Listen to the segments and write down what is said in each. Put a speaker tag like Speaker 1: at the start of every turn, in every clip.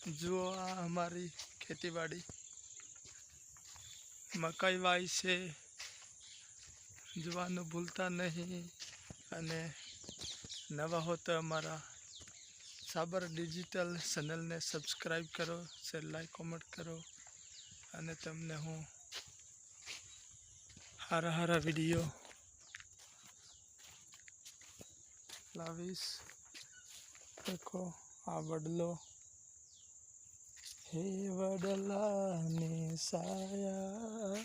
Speaker 1: જો આ અમારી ખેતીવાડી મકાઈ વાય છે, જોવાનું ભૂલતા નહીં. અને નવા હો તો અમારા સાબર ડિજિટલ ચેનલને સબસ્ક્રાઈબ કરો, શેર લાઈક કોમેન્ટ કરો. અને તમને હું હારા હારા વિડીયો લાવીશ. દેખો આ વડલો, હે વડલાની સાયા રે.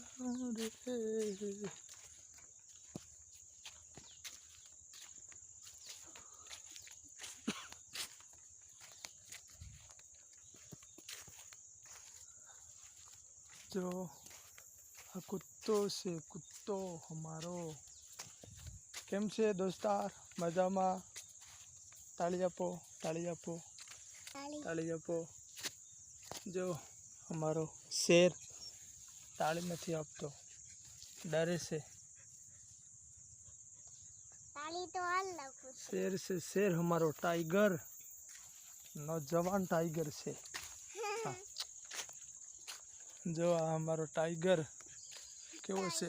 Speaker 1: जो आ कुत्तो से कुत्तो हमारो केम से दोस्तार मजा में ताली आपो ताली आपो ताली आपो. जो हमारो शेर ताली नहीं आपतो, डरे से. शेर से शेर हमारो टाइगर, नौजवान टाइगर से. हाँ. जो आ हमारो टाइगर केवो से.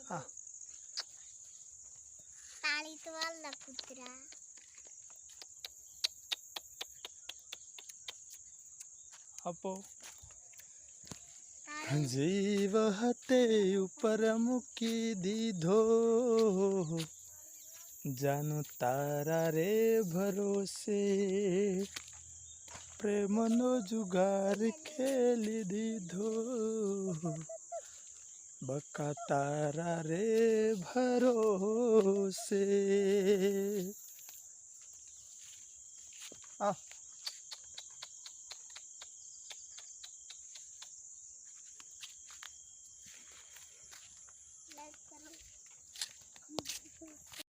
Speaker 1: हाँ
Speaker 2: ताली तो वाला कुतरा
Speaker 1: आपो. जीव हते ऊपर मुकी दीधो, जानू तारा रे भरोसे. प्रेम नो जुगार खेली दीधो, बका तारा रे भरोसे. आ